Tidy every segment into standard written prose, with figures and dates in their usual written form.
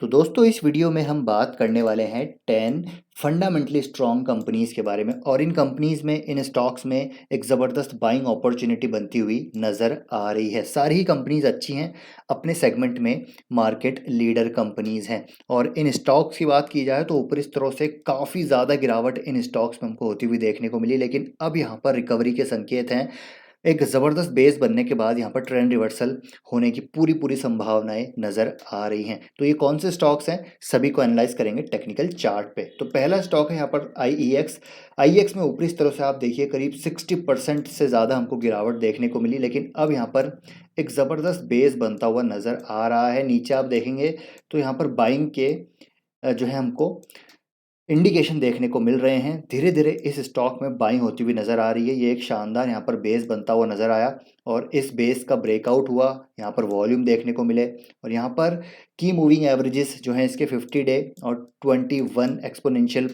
तो दोस्तों इस वीडियो में हम बात करने वाले हैं 10 फंडामेंटली स्ट्रॉन्ग कंपनीज के बारे में और इन कंपनीज में इन स्टॉक्स में एक ज़बरदस्त बाइंग अपॉर्चुनिटी बनती हुई नज़र आ रही है। सारी ही कंपनीज अच्छी हैं, अपने सेगमेंट में मार्केट लीडर कंपनीज हैं। और इन स्टॉक्स की बात की जाए तो ऊपरी स्तरों से काफ़ी ज़्यादा गिरावट इन स्टॉक्स में हमको होती हुई देखने को मिली, लेकिन अब यहाँ पर रिकवरी के संकेत हैं। एक ज़बरदस्त बेस बनने के बाद यहाँ पर ट्रेंड रिवर्सल होने की पूरी पूरी संभावनाएं नज़र आ रही हैं। तो ये कौन से स्टॉक्स हैं, सभी को एनालाइज करेंगे टेक्निकल चार्ट पे। तो पहला स्टॉक है यहाँ पर आईईएक्स में ऊपरी स्तरों से आप देखिए करीब 60% से ज़्यादा हमको गिरावट देखने को मिली, लेकिन अब यहाँ पर एक ज़बरदस्त बेस बनता हुआ नज़र आ रहा है। नीचे आप देखेंगे तो यहाँ पर बाइंग के जो है हमको इंडिकेशन देखने को मिल रहे हैं। धीरे धीरे इस स्टॉक में बाइंग होती हुई नज़र आ रही है। ये एक शानदार यहाँ पर बेस बनता हुआ नज़र आया और इस बेस का ब्रेकआउट हुआ, यहाँ पर वॉल्यूम देखने को मिले और यहाँ पर की मूविंग एवरेजेस जो हैं इसके 50 डे और 21 एक्सपोनेंशियल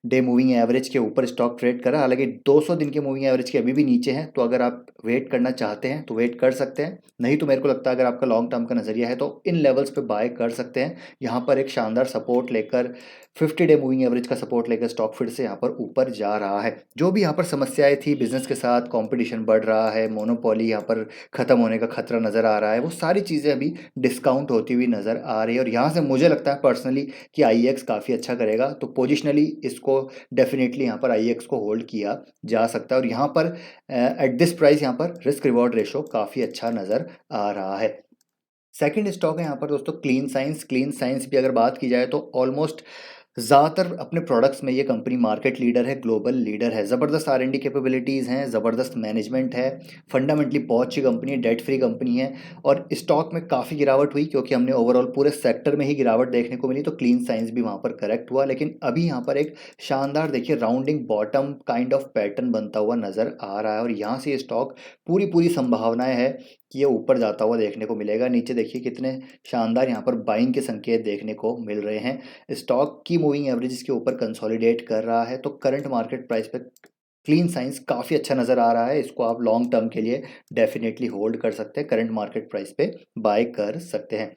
डे मूविंग एवरेज के ऊपर स्टॉक ट्रेड कर रहा है। हालांकि 200 दिन के मूविंग एवरेज के अभी भी नीचे हैं, तो अगर आप वेट करना चाहते हैं तो वेट कर सकते हैं। नहीं तो मेरे को लगता है अगर आपका लॉन्ग टर्म का नज़रिया है तो इन लेवल्स पे बाय कर सकते हैं। यहाँ पर एक शानदार सपोर्ट लेकर 50 डे मूविंग एवरेज का सपोर्ट लेकर स्टॉक फिर से यहाँ पर ऊपर जा रहा है। जो भी यहाँ पर समस्याएं थी बिजनेस के साथ, कंपटीशन बढ़ रहा है, मोनोपोली यहाँ पर खत्म होने का खतरा नज़र आ रहा है, वो सारी चीज़ें अभी डिस्काउंट होती हुई नज़र आ रही है। और यहाँ से मुझे लगता है पर्सनली कि आईएक्स काफ़ी अच्छा करेगा, तो पोजिशनली इसको डेफिनेटली यहाँ पर आईएक्स को होल्ड किया जा सकता है। और यहाँ पर एट दिस प्राइस यहाँ पर रिस्क रिवॉर्ड रेशो काफ़ी अच्छा नज़र आ रहा है। सेकंड स्टॉक है यहाँ पर दोस्तों क्लीन साइंस भी अगर बात की जाए तो ऑलमोस्ट ज़्यादातर अपने प्रोडक्ट्स में ये कंपनी मार्केट लीडर है, ग्लोबल लीडर है। ज़बरदस्त आर एंड डी कैपेबिलिटीज़ हैं, ज़बरदस्त मैनेजमेंट है, फंडामेंटली बहुत अच्छी कंपनी है, डेट फ्री कंपनी है। और स्टॉक में काफ़ी गिरावट हुई क्योंकि हमने ओवरऑल पूरे सेक्टर में ही गिरावट देखने को मिली, तो क्लीन साइंस भी वहाँ पर करेक्ट हुआ। लेकिन अभी यहाँ पर एक शानदार देखिए rounding bottom kind of pattern बनता हुआ नज़र आ रहा है और यहाँ से ये स्टॉक पूरी पूरी संभावनाएं है कि ये ऊपर जाता हुआ देखने को मिलेगा। नीचे देखिए कितने शानदार यहाँ पर बाइंग के संकेत देखने को मिल रहे हैं। स्टॉक की मूविंग एवरेज के ऊपर कंसोलिडेट कर रहा है, तो करंट मार्केट प्राइस पे क्लीन साइंस काफ़ी अच्छा नज़र आ रहा है। इसको आप लॉन्ग टर्म के लिए डेफिनेटली होल्ड कर सकते हैं, करंट मार्केट प्राइस पे बाय कर सकते हैं।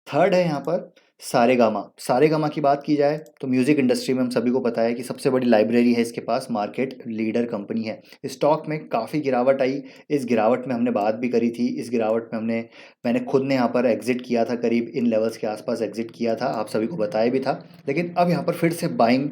थर्ड है यहाँ पर सारेगामा की बात की जाए तो म्यूज़िक इंडस्ट्री में हम सभी को पता है कि सबसे बड़ी लाइब्रेरी है इसके पास, मार्केट लीडर कंपनी है। स्टॉक में काफ़ी गिरावट आई, इस गिरावट में हमने बात भी करी थी। इस गिरावट में मैंने खुद ने यहाँ पर एग्जिट किया था, करीब इन लेवल्स के आसपास एग्जिट किया था, आप सभी को बताया भी था। लेकिन अब यहाँ पर फिर से बाइंग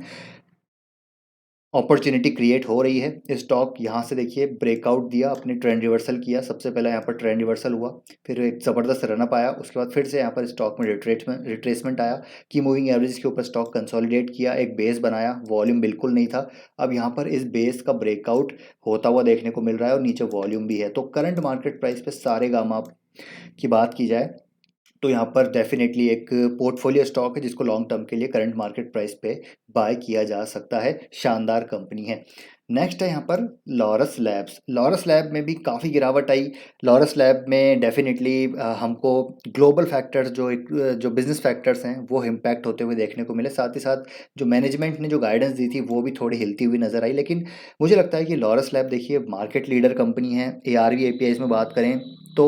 अपॉर्चुनिटी क्रिएट हो रही है। स्टॉक यहाँ से देखिए ब्रेकआउट दिया, अपने ट्रेंड रिवर्सल किया। सबसे पहले यहाँ पर ट्रेंड रिवर्सल हुआ, फिर एक ज़बरदस्त रनअप आया, उसके बाद फिर से यहाँ पर स्टॉक में रिट्रेसमेंट आया कि मूविंग एवरेज के ऊपर स्टॉक कंसोलिडेट किया, एक बेस बनाया, वॉल्यूम बिल्कुल नहीं था। अब यहाँ पर इस बेस का ब्रेकआउट होता हुआ देखने को मिल रहा है और नीचे वॉल्यूम भी है। तो करंट मार्केट प्राइस पे सारेगामा की बात की जाए तो यहाँ पर डेफिनेटली एक पोर्टफोलियो स्टॉक है जिसको लॉन्ग टर्म के लिए करंट मार्केट प्राइस पे बाय किया जा सकता है। शानदार कंपनी है। नेक्स्ट है यहाँ पर लॉरस लैब में भी काफ़ी गिरावट आई। लॉरस लैब में डेफिनेटली हमको ग्लोबल फैक्टर्स जो बिजनेस फैक्टर्स हैं वो इम्पैक्ट होते हुए देखने को मिले। साथ ही साथ जो मैनेजमेंट ने जो गाइडेंस दी थी वो भी थोड़ी हिलती हुई नज़र आई। लेकिन मुझे लगता है कि लॉरस लैब देखिए मार्केट लीडर कंपनी है। ARV APIs में बात करें तो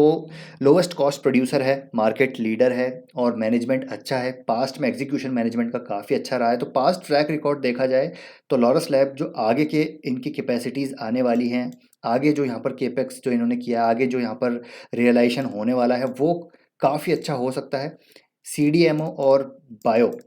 लोवेस्ट कॉस्ट प्रोड्यूसर है, मार्केट लीडर है और मैनेजमेंट अच्छा है। पास्ट में एग्जीक्यूशन मैनेजमेंट का काफ़ी अच्छा रहा है। तो पास्ट ट्रैक रिकॉर्ड देखा जाए तो लॉरस लैब जो आगे के इनकी कैपेसिटीज़ आने वाली हैं, आगे जो यहाँ पर केपेक्स जो इन्होंने किया, आगे जो यहाँ पर रियलाइजेशन होने वाला है वो काफ़ी अच्छा हो सकता है। CDMO और बायो,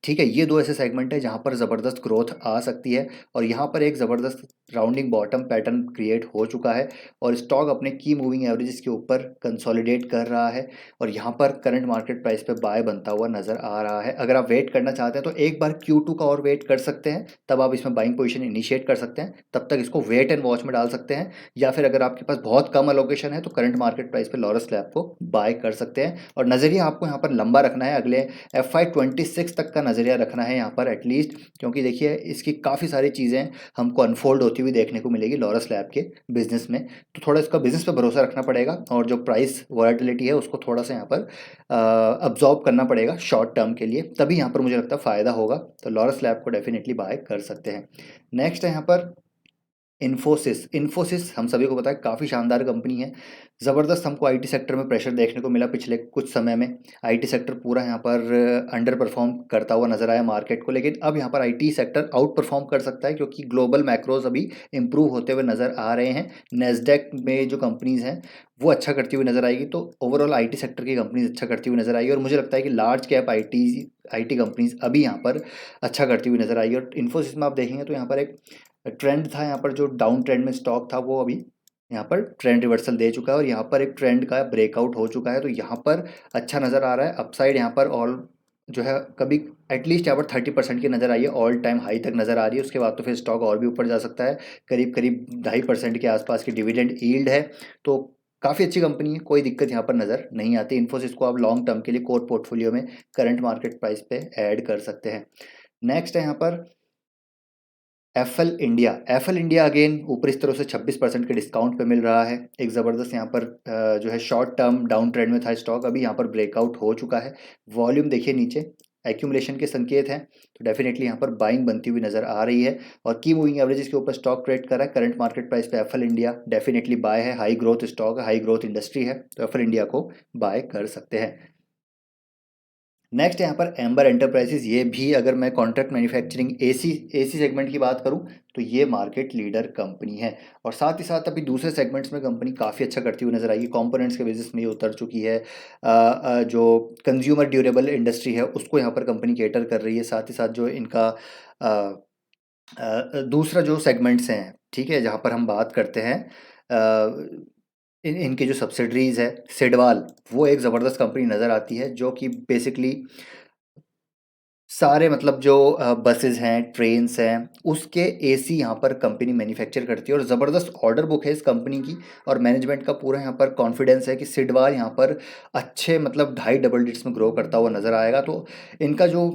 ठीक है, ये दो ऐसे सेगमेंट है जहाँ पर ज़बरदस्त ग्रोथ आ सकती है और यहाँ पर एक ज़बरदस्त राउंडिंग बॉटम पैटर्न क्रिएट हो चुका है और स्टॉक अपने की मूविंग एवरेजेस के ऊपर कंसोलिडेट कर रहा है और यहाँ पर करंट मार्केट प्राइस पे बाय बनता हुआ नज़र आ रहा है। अगर आप वेट करना चाहते हैं तो एक बार Q2 का और वेट कर सकते हैं, तब आप इसमें बाइंग पोजीशन इनिशिएट कर सकते हैं। तब तक इसको वेट एंड वॉच में डाल सकते हैं, या फिर अगर आपके पास बहुत कम अलोकेशन है तो करंट मार्केट प्राइस पे लॉरस लैब को बाय कर सकते हैं। और नज़रिया आपको यहाँ पर लंबा रखना है, अगले FY26 तक का नज़रिया रखना है यहाँ पर एटलीस्ट, क्योंकि देखिए इसकी काफ़ी सारी चीज़ें हमको अनफोल्ड होती हुई देखने को मिलेगी लॉरस लैब के बिजनेस में। तो थोड़ा इसका बिजनेस पे भरोसा रखना पड़ेगा और जो प्राइस वॉलेटिलिटी है उसको थोड़ा सा यहाँ पर अब्जॉर्ब करना पड़ेगा शॉर्ट टर्म के लिए, तभी यहाँ पर मुझे लगता है फ़ायदा होगा। तो लॉरस लैब को डेफिनेटली बाय कर सकते हैं। नेक्स्ट है यहाँ पर इन्फोसिस इन्फोसिस हम सभी को पता है काफ़ी शानदार कंपनी है। ज़बरदस्त हमको आईटी सेक्टर में प्रेशर देखने को मिला पिछले कुछ समय में। आईटी सेक्टर पूरा यहाँ पर अंडर परफॉर्म करता हुआ नजर आया मार्केट को, लेकिन अब यहाँ पर आईटी सेक्टर आउट परफॉर्म कर सकता है क्योंकि ग्लोबल मैक्रोज अभी इंप्रूव होते हुए नजर आ रहे हैं। नेस्डेक में जो कंपनीज हैं वो अच्छा करती हुई नजर आएगी, तो ओवरऑल आईटी सेक्टर की कंपनीज अच्छा करती हुई नजर आएगी। और मुझे लगता है कि large cap IT IT companies अभी यहाँ पर अच्छा करती हुई नजर आएगी। और इन्फोसिस में आप देखेंगे तो यहाँ पर एक ट्रेंड था, यहाँ पर जो डाउन ट्रेंड में स्टॉक था वो अभी यहाँ पर ट्रेंड रिवर्सल दे चुका है और यहाँ पर एक ट्रेंड का ब्रेकआउट हो चुका है, तो यहाँ पर अच्छा नज़र आ रहा है। अपसाइड यहाँ पर ऑल जो है कभी एटलीस्ट यहाँ पर 30% की नज़र आई है, ऑल टाइम हाई तक नज़र आ रही है। उसके बाद तो फिर स्टॉक और भी ऊपर जा सकता है, करीब करीब 2.5% के आसपास की डिविडेंड यील्ड है, तो काफ़ी अच्छी कंपनी है, कोई दिक्कत यहाँ पर नज़र नहीं आती। इन्फोसिस को आप लॉन्ग टर्म के लिए कोर पोर्टफोलियो में करंट मार्केट प्राइस पे ऐड कर सकते हैं। नेक्स्ट है यहाँ पर एफएल इंडिया अगेन ऊपर इस तरह से 26% के डिस्काउंट पे मिल रहा है। एक ज़बरदस्त यहाँ पर जो है शॉर्ट टर्म डाउन ट्रेंड में था स्टॉक, अभी यहाँ पर ब्रेकआउट हो चुका है। वॉल्यूम देखिए नीचे एक्यूमुलेशन के संकेत हैं, तो डेफिनेटली यहाँ पर बाइंग बनती हुई नज़र आ रही है। और की मूविंग एवरेजेस के ऊपर स्टॉक ट्रेड कर रहा है। करंट मार्केट प्राइस पे एफएल इंडिया डेफिनेटली बाय है, हाई ग्रोथ स्टॉक है, हाई ग्रोथ इंडस्ट्री है, तो एफएल इंडिया को बाय कर सकते हैं। नेक्स्ट यहाँ पर एम्बर एंटरप्राइजेज, ये भी अगर मैं कॉन्ट्रैक्ट मैन्युफैक्चरिंग एसी सेगमेंट की बात करूँ तो ये मार्केट लीडर कंपनी है। और साथ ही साथ अभी दूसरे सेगमेंट्स में कंपनी काफ़ी अच्छा करती हुई नजर आएगी। कंपोनेंट्स के बिजनेस में ये उतर चुकी है। जो कंज्यूमर ड्यूरेबल इंडस्ट्री है उसको यहाँ पर कंपनी केटर कर रही है। साथ ही साथ जो इनका दूसरा जो सेगमेंट्स हैं, ठीक है, जहाँ पर हम बात करते हैं इनकी जो सब्सिडरीज है सिडवाल, वो एक ज़बरदस्त कंपनी नज़र आती है जो कि बेसिकली सारे मतलब जो बसेस हैं, ट्रेन्स हैं, उसके एसी यहाँ पर कंपनी मैन्युफैक्चर करती है और ज़बरदस्त ऑर्डर बुक है इस कंपनी की। और मैनेजमेंट का पूरा यहाँ पर कॉन्फिडेंस है कि सिडवाल यहाँ पर अच्छे मतलब 2.5 डबल डिजिट्स में ग्रो करता हुआ नज़र आएगा। तो इनका जो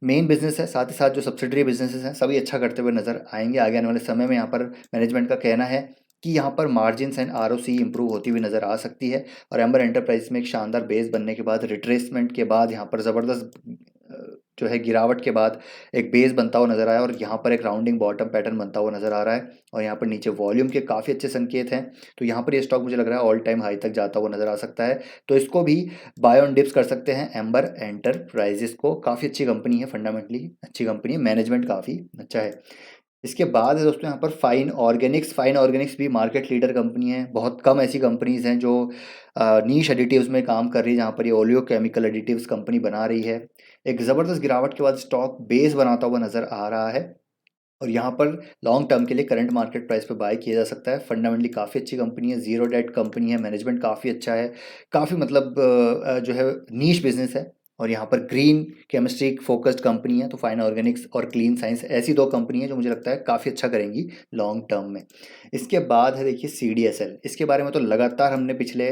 मेन बिजनेस है साथ ही साथ जो सब्सिडरी बिजनेसेस हैं सभी अच्छा करते हुए नज़र आएंगे आगे आने वाले समय में। यहाँ पर मैनेजमेंट का कहना है कि यहाँ पर मार्जिन्स एंड आरओसी इंप्रूव होती हुई नज़र आ सकती है। और एम्बर एंटरप्राइज में एक शानदार बेस बनने के बाद रिट्रेसमेंट के बाद यहाँ पर ज़बरदस्त जो है गिरावट के बाद एक बेस बनता हुआ नज़र आया और यहाँ पर एक राउंडिंग बॉटम पैटर्न बनता हुआ नज़र आ रहा है। और यहाँ पर नीचे वॉल्यूम के काफ़ी अच्छे संकेत हैं, तो यहाँ पर ये स्टॉक मुझे लग रहा है ऑल टाइम हाई तक जाता हुआ नज़र आ सकता है, तो इसको भी बाय ऑन डिप्स कर सकते हैं। एम्बर एंटरप्राइजेस को काफ़ी अच्छी कंपनी है, फंडामेंटली अच्छी कंपनी है, मैनेजमेंट काफ़ी अच्छा है। इसके बाद है दोस्तों यहाँ पर फाइन ऑर्गेनिक्स भी मार्केट लीडर कंपनी है। बहुत कम ऐसी कंपनीज हैं जो नीश एडिटिव्स में काम कर रही है, जहाँ पर ये ओलियो केमिकल एडिटिव्स कंपनी बना रही है। एक ज़बरदस्त गिरावट के बाद स्टॉक बेस बनाता हुआ नज़र आ रहा है और यहाँ पर लॉन्ग टर्म के लिए करंट मार्केट प्राइस पे बाय किया जा सकता है। फंडामेंटली काफ़ी अच्छी कंपनी है, जीरो डेट कंपनी है, मैनेजमेंट काफ़ी अच्छा है, काफ़ी मतलब जो है नीश बिजनेस है। और यहाँ पर ग्रीन केमिस्ट्री फोकस्ड कंपनी है, तो फाइन ऑर्गेनिक्स और क्लीन साइंस ऐसी दो कंपनी है जो मुझे लगता है काफ़ी अच्छा करेंगी लॉन्ग टर्म में। इसके बाद है देखिए CDSL, इसके बारे में तो लगातार हमने पिछले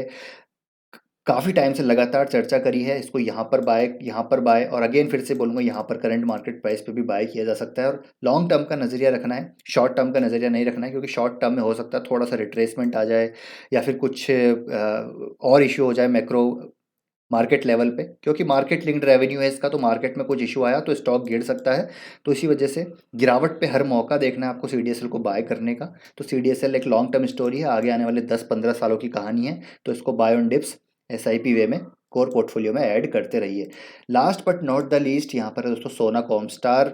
काफ़ी टाइम से लगातार चर्चा करी है। इसको यहाँ पर बाय और अगेन फिर से बोलूँगा यहाँ पर करंट मार्केट प्राइस पे भी बाय किया जा सकता है। और लॉन्ग टर्म का नज़रिया रखना है, शॉर्ट टर्म का नज़रिया नहीं रखना है, क्योंकि शॉर्ट टर्म में हो सकता है थोड़ा सा रिट्रेसमेंट आ जाए या फिर कुछ और इश्यू हो जाए मैक्रो मार्केट लेवल पे, क्योंकि मार्केट लिंक्ड रेवेन्यू है इसका, तो मार्केट में कुछ इशू आया तो स्टॉक गिर सकता है। तो इसी वजह से गिरावट पे हर मौका देखना है आपको CDSL को बाय करने का। तो CDSL एक लॉन्ग टर्म स्टोरी है, आगे आने वाले 10-15 सालों की कहानी है, तो इसको बाय ऑन डिप्स SIP वे में कोर पोर्टफोलियो में ऐड करते रहिए। Last but not the least यहाँ पर है दोस्तों सोना कॉमस्टार।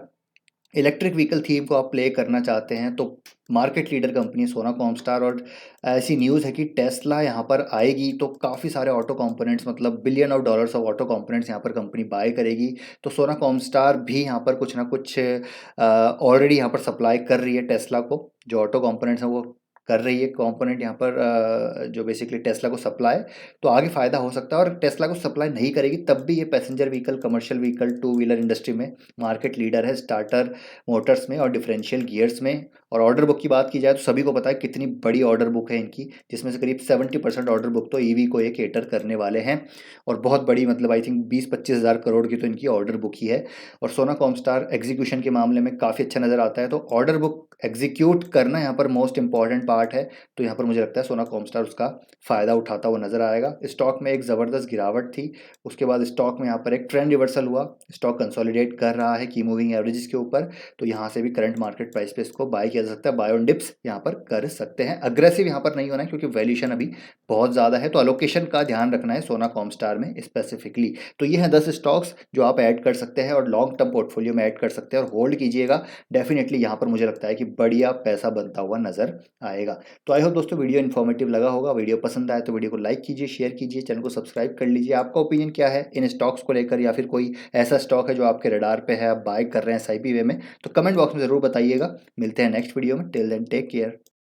इलेक्ट्रिक व्हीकल थीम को आप प्ले करना चाहते हैं तो मार्केट लीडर कंपनी सोना कॉमस्टार। और ऐसी न्यूज़ है कि टेस्ला यहाँ पर आएगी, तो काफ़ी सारे ऑटो कंपोनेंट्स मतलब billion of dollars of auto components यहाँ पर कंपनी बाय करेगी। तो सोना कॉमस्टार भी यहाँ पर कुछ ना कुछ ऑलरेडी यहाँ पर सप्लाई कर रही है टेस्ला को, जो ऑटो कंपोनेंट्स हैं वो कर रही है कंपोनेंट यहाँ पर जो बेसिकली टेस्ला को सप्लाई, तो आगे फ़ायदा हो सकता है। और टेस्ला को सप्लाई नहीं करेगी तब भी ये passenger vehicle, commercial vehicle, two wheeler industry में मार्केट लीडर है, स्टार्टर मोटर्स में और डिफरेंशियल गियर्स में। और ऑर्डर बुक की बात की जाए तो सभी को पता है कितनी बड़ी ऑर्डर बुक है इनकी, जिसमें से करीब 70% ऑर्डर बुक तो ईवी को ये केटर करने वाले हैं। और बहुत बड़ी मतलब आई थिंक 20-25 हज़ार करोड़ की तो इनकी ऑर्डर बुक ही है। और सोना कॉमस्टार एग्जीक्यूशन के मामले में काफ़ी अच्छा नज़र आता है, तो ऑर्डर बुक एग्जीक्यूट करना यहाँ पर मोस्ट इंपॉर्टेंट पार्ट है, तो यहाँ पर मुझे लगता है सोना कॉमस्टार उसका फ़ायदा उठाता हुआ नज़र आएगा। स्टॉक में एक ज़बरदस्त गिरावट थी, उसके बाद स्टॉक में यहाँ पर एक ट्रेंड रिवर्सल हुआ, स्टॉक कंसोलिडेट कर रहा है की मूविंग एवरेजेस के ऊपर, तो यहाँ से भी करंट मार्केट प्राइस पे इसको बाय किया जा सकता है, बाय ऑन डिप्स यहाँ पर कर सकते हैं। अग्रेसिव यहाँ पर नहीं होना है क्योंकि वैल्यूएशन अभी बहुत ज़्यादा है, तो अलोकेशन का ध्यान रखना है सोना कॉमस्टार में स्पेसिफिकली। तो ये हैं 10 स्टॉक्स जो आप ऐड कर सकते हैं और लॉन्ग टर्म पोर्टफोलियो में ऐड कर सकते हैं और होल्ड कीजिएगा। डेफिनेटली यहाँ पर मुझे लगता है कि बढ़िया पैसा बनता हुआ नजर आएगा। तो आई होप दोस्तों वीडियो इन्फॉर्मेटिव लगा होगा। वीडियो पसंद आए तो वीडियो को लाइक कीजिए, शेयर कीजिए, चैनल को सब्सक्राइब कर लीजिए। आपका ओपिनियन क्या है इन स्टॉक्स को लेकर, या फिर कोई ऐसा स्टॉक है जो आपके रडार पे है, आप बाय कर रहे हैं एसआईपी वे में, तो कमेंट बॉक्स में ज़रूर बताइएगा। मिलते हैं नेक्स्ट वीडियो में। Till then take care.